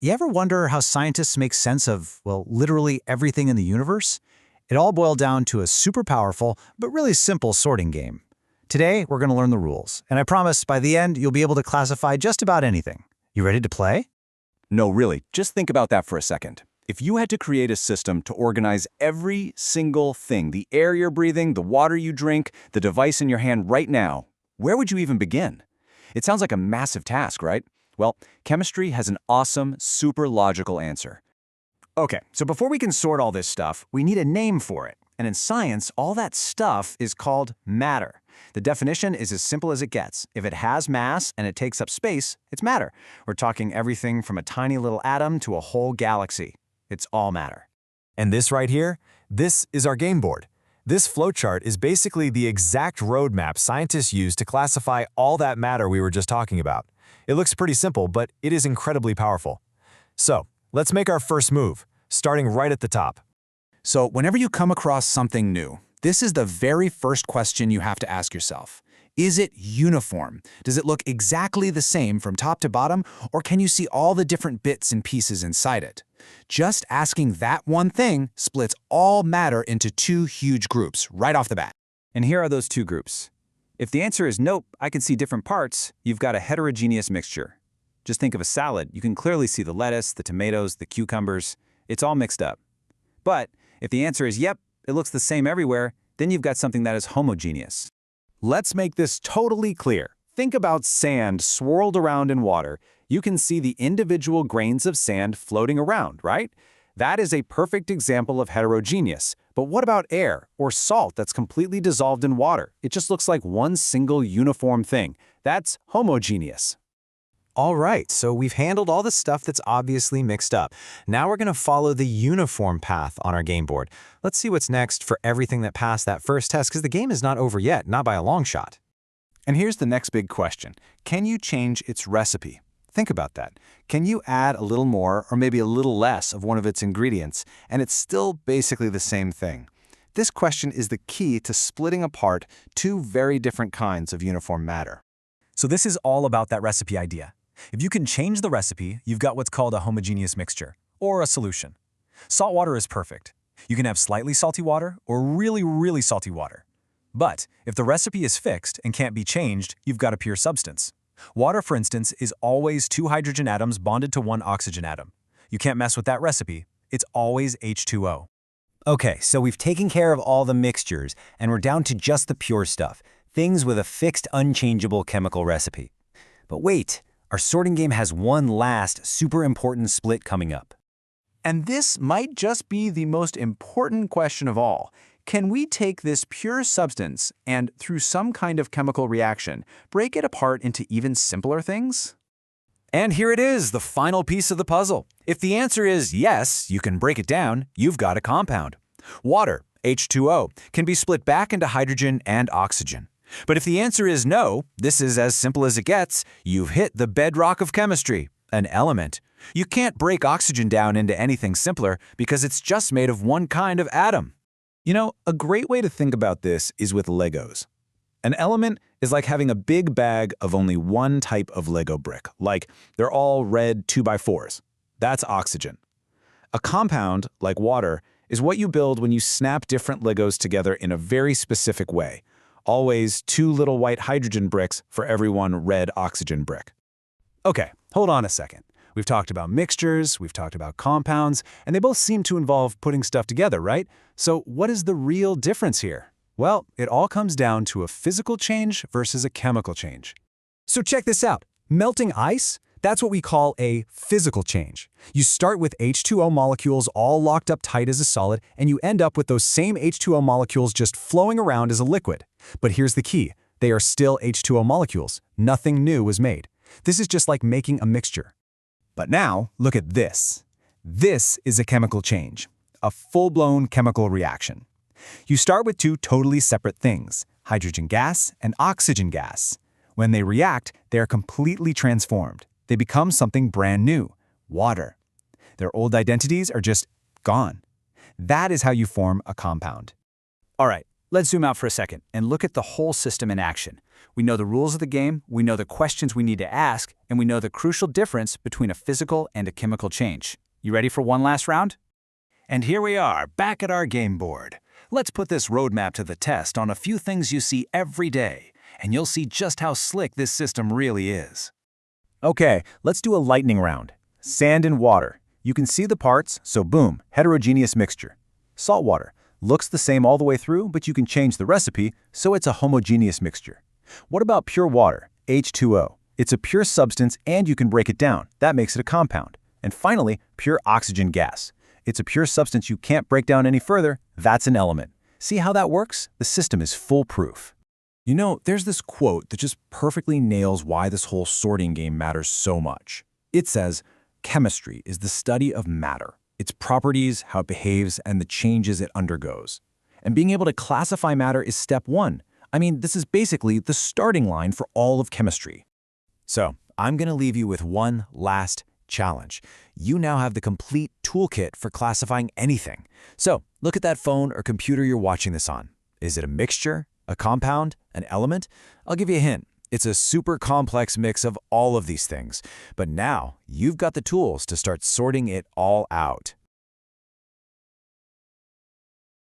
You ever wonder how scientists make sense of, well, literally everything in the universe? It all boiled down to a super powerful, but really simple sorting game. Today, we're going to learn the rules, and I promise by the end, you'll be able to classify just about anything. You ready to play? No, really, just think about that for a second. If you had to create a system to organize every single thing, the air you're breathing, the water you drink, the device in your hand right now, where would you even begin? It sounds like a massive task, right? Well, chemistry has an awesome, super logical answer. Okay, so before we can sort all this stuff, we need a name for it. And in science, all that stuff is called matter. The definition is as simple as it gets. If it has mass and it takes up space, it's matter. We're talking everything from a tiny little atom to a whole galaxy. It's all matter. And this right here, this is our game board. This flowchart is basically the exact roadmap scientists use to classify all that matter we were just talking about. It looks pretty simple, but it is incredibly powerful. So, let's make our first move, starting right at the top. So whenever you come across something new, this is the very first question you have to ask yourself. Is it uniform? Does it look exactly the same from top to bottom, or can you see all the different bits and pieces inside it? Just asking that one thing splits all matter into two huge groups right off the bat. And here are those two groups. If the answer is nope, I can see different parts, you've got a heterogeneous mixture. Just think of a salad. You can clearly see the lettuce, the tomatoes, the cucumbers. It's all mixed up. But if the answer is yep, it looks the same everywhere, then you've got something that is homogeneous. Let's make this totally clear. Think about sand swirled around in water. You can see the individual grains of sand floating around, right? That is a perfect example of heterogeneous. But what about air or salt that's completely dissolved in water? It just looks like one single uniform thing. That's homogeneous. All right, so we've handled all the stuff that's obviously mixed up. Now we're going to follow the uniform path on our game board. Let's see what's next for everything that passed that first test, because the game is not over yet, not by a long shot. And here's the next big question. Can you change its recipe? Think about that. Can you add a little more or maybe a little less of one of its ingredients, and it's still basically the same thing? This question is the key to splitting apart two very different kinds of uniform matter. So this is all about that recipe idea. If you can change the recipe, you've got what's called a homogeneous mixture, or a solution. Salt water is perfect. You can have slightly salty water or really, really salty water. But if the recipe is fixed and can't be changed, you've got a pure substance. Water, for instance, is always two hydrogen atoms bonded to one oxygen atom. You can't mess with that recipe. It's always H2O. Okay, so we've taken care of all the mixtures, and we're down to just the pure stuff, things with a fixed, unchangeable chemical recipe. But wait, our sorting game has one last, super important split coming up. And this might just be the most important question of all. Can we take this pure substance and, through some kind of chemical reaction, break it apart into even simpler things? And here it is, the final piece of the puzzle. If the answer is yes, you can break it down, you've got a compound. Water, H2O, can be split back into hydrogen and oxygen. But if the answer is no, this is as simple as it gets, you've hit the bedrock of chemistry, an element. You can't break oxygen down into anything simpler because it's just made of one kind of atom. You know, a great way to think about this is with Legos. An element is like having a big bag of only one type of Lego brick, like they're all red 2x4s. That's oxygen. A compound, like water, is what you build when you snap different Legos together in a very specific way. Always two little white hydrogen bricks for every one red oxygen brick. Okay, hold on a second. We've talked about mixtures, we've talked about compounds, and they both seem to involve putting stuff together, right? So what is the real difference here? Well, it all comes down to a physical change versus a chemical change. So check this out. Melting ice? That's what we call a physical change. You start with H2O molecules all locked up tight as a solid, and you end up with those same H2O molecules just flowing around as a liquid. But here's the key. They are still H2O molecules. Nothing new was made. This is just like making a mixture. But now, look at this. This is a chemical change, a full-blown chemical reaction. You start with two totally separate things, hydrogen gas and oxygen gas. When they react, they are completely transformed. They become something brand new, water. Their old identities are just gone. That is how you form a compound. All right, Let's zoom out for a second and look at the whole system in action. We know the rules of the game, we know the questions we need to ask, and we know the crucial difference between a physical and a chemical change. You ready for one last round? And here we are, back at our game board. Let's put this roadmap to the test on a few things you see every day, and you'll see just how slick this system really is. Okay, let's do a lightning round. Sand and water. You can see the parts, so boom, heterogeneous mixture. Salt water. Looks the same all the way through, but you can change the recipe, so it's a homogeneous mixture. What about pure water, H2O? It's a pure substance and you can break it down. That makes it a compound. And finally, pure oxygen gas. It's a pure substance you can't break down any further. That's an element. See how that works? The system is foolproof. You know, there's this quote that just perfectly nails why this whole sorting game matters so much. It says, "Chemistry is the study of matter, its properties, how it behaves, and the changes it undergoes." And being able to classify matter is step one. I mean, this is basically the starting line for all of chemistry. So, I'm going to leave you with one last challenge. You now have the complete toolkit for classifying anything. So, look at that phone or computer you're watching this on. Is it a mixture, a compound, an element? I'll give you a hint. It's a super complex mix of all of these things. But now, you've got the tools to start sorting it all out.